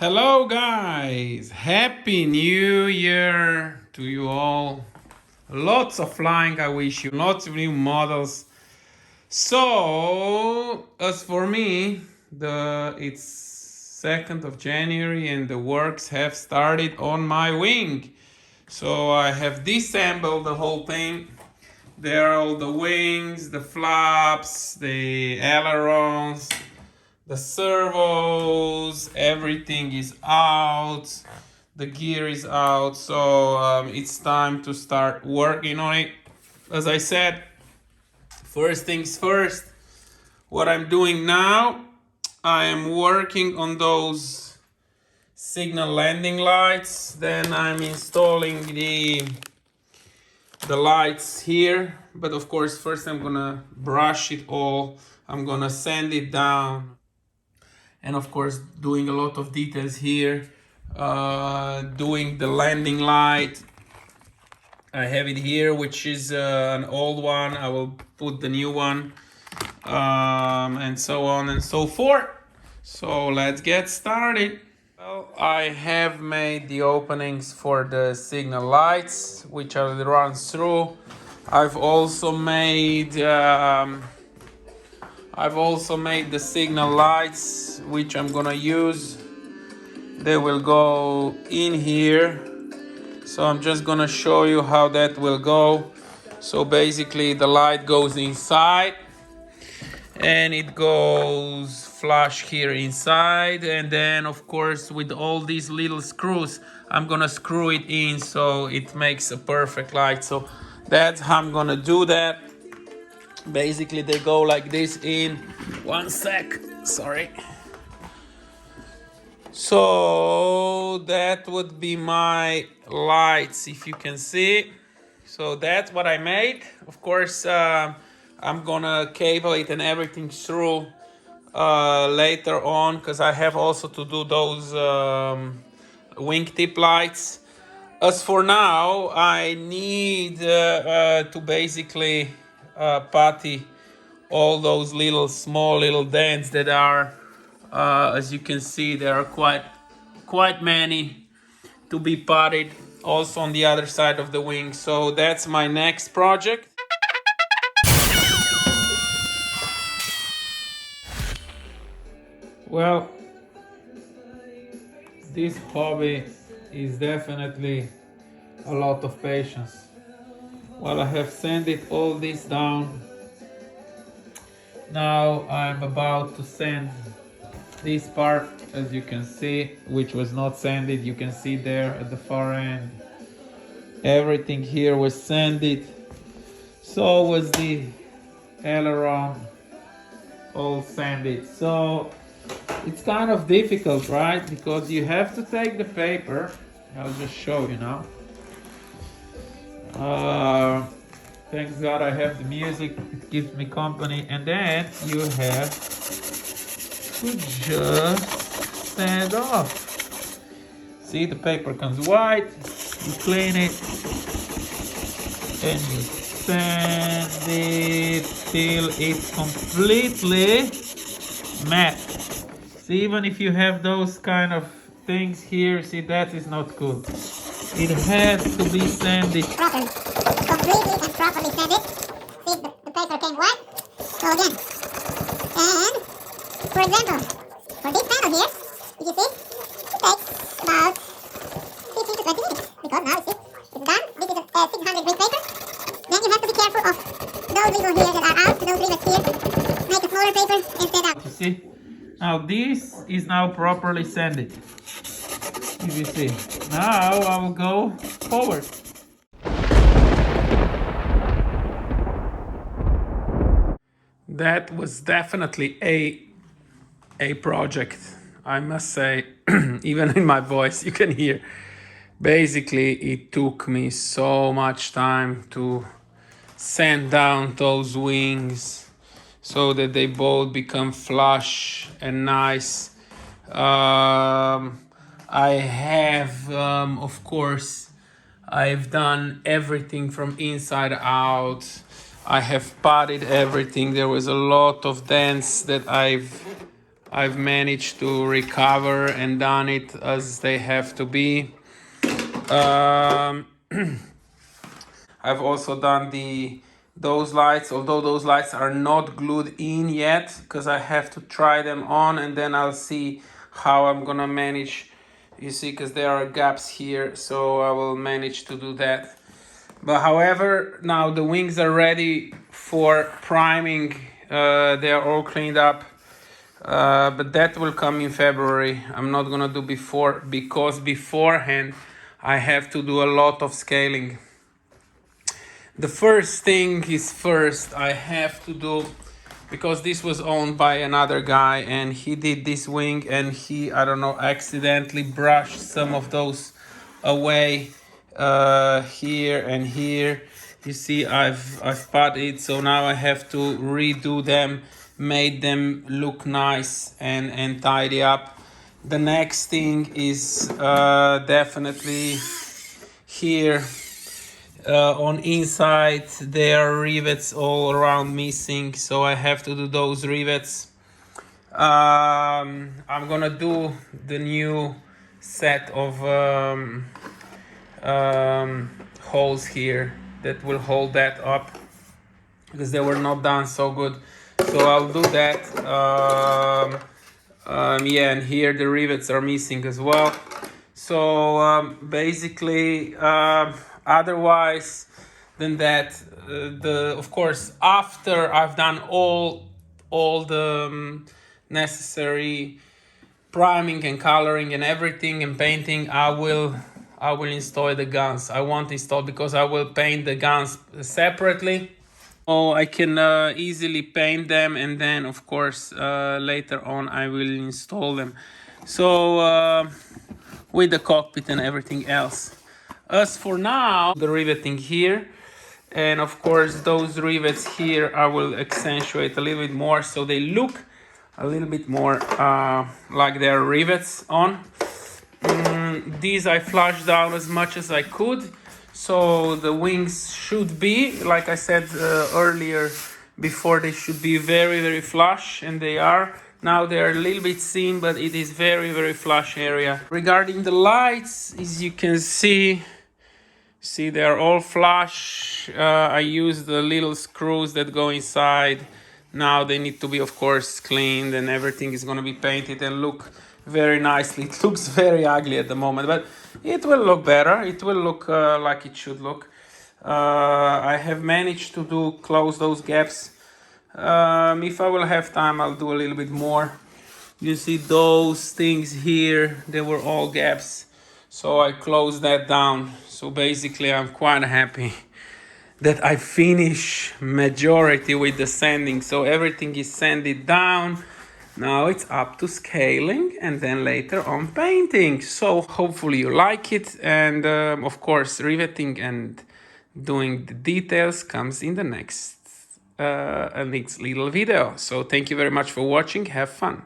Hello, guys! Happy New Year to you all. Lots of flying, I wish you. Lots of new models. So, as for me, it's 2nd of January and the works have started on my wing. So I have disassembled the whole thing. There are all the wings, the flaps, the ailerons, the servos, everything is out, the gear is out, so it's time to start working on it. As I said, first things first, what I'm doing now, I am working on those signal landing lights, then I'm installing the lights here, but of course first I'm gonna brush it all, I'm gonna sand it down, and of course doing a lot of details here, doing the landing light. I have it here, which is an old one. I will put the new one, and so on and so forth. So let's get started. Well, I have made the openings for the signal lights, which I will run through. I've also made the signal lights, which I'm gonna use. They will go in here. So I'm just gonna show you how that will go. So basically the light goes inside and it goes flush here inside. And then of course with all these little screws, I'm gonna screw it in so it makes a perfect light. So that's how I'm gonna do that. Basically they go like this in. One sec, sorry. So that would be my lights, if you can see. So that's what I made. Of course, I'm gonna cable it and everything through later on, because I have also to do those wingtip lights. As for now, I need to basically putty all those small little dents that are, as you can see, there are quite many to be putted also on the other side of the wing. So that's my next project. Well, this hobby is definitely a lot of patience. Well, I have sanded all this down. Now I'm about to sand this part, as you can see, which was not sanded. You can see there at the far end, everything here was sanded. So was the aileron, all sanded. So it's kind of difficult, right? Because you have to take the paper. I'll just show you now. Thanks God I have the music, it keeps me company. And then you have to just sand off. See, the paper comes white, you clean it, and you sand it till it's completely matte. See, even if you have those kind of things here, see, that is not good. It has to be sanded properly, completely and properly sanded. See, the paper came white. So again, and for example, for this panel here, you see, it takes about 15 to 20 minutes, because now you see, it's done. This is a 600 grit paper. Then you have to be careful of those little here that are out, those rivets here. Make a smaller paper and sand out. You see, now this is now properly sanded. If you see, now I will go forward. That was definitely a project, I must say. Even in my voice you can hear. Basically it took me so much time to sand down those wings so that they both become flush and nice. I have, of course, I've done everything from inside out. I have potted everything. There was a lot of dents that I've I've managed to recover and done it as they have to be. I've also done those lights, although those lights are not glued in yet, because I have to try them on and then I'll see how I'm gonna manage. You see, because there are gaps here, so I will manage to do that. But however, now the wings are ready for priming. They are all cleaned up. But that will come in February. I'm not gonna do before, because beforehand I have to do a lot of scaling. The first thing is first, I have to do, because this was owned by another guy and he did this wing and he, I don't know, accidentally brushed some of those away here and here. You see, I've put it, so now I have to redo them, made them look nice and tidy up. The next thing is definitely here. On inside there are rivets all around missing, so I have to do those rivets. I'm gonna do the new set of holes here that will hold that up, because they were not done so good, so I'll do that. Yeah, and here the rivets are missing as well. So basically, otherwise than that, of course, after I've done all the necessary priming and coloring and everything and painting, I will install the guns. I won't install, because I will paint the guns separately. Oh, I can easily paint them, and then of course later on I will install them. So with the cockpit and everything else. As for now, the riveting here, and of course those rivets here I will accentuate a little bit more so they look a little bit more like they're rivets on. These I flushed down as much as I could, so the wings should be, like I said earlier before, they should be very, very flush, and they are. Now they're a little bit seen, but it is very, very flush area. Regarding the lights, as you can see they're all flush. I use the little screws that go inside. Now they need to be, of course, cleaned, and everything is going to be painted and look very nicely. It looks very ugly at the moment, but it will look better. It will look like it should look. I have managed to close those gaps. If I will have time, I'll do a little bit more. You see those things here, they were all gaps, so I closed that down. So basically I'm quite happy that I finish majority with the sanding. So everything is sanded down. Now it's up to scaling and then later on painting. So hopefully you like it, and of course riveting and doing the details comes in the next little video. So thank you very much for watching. Have fun.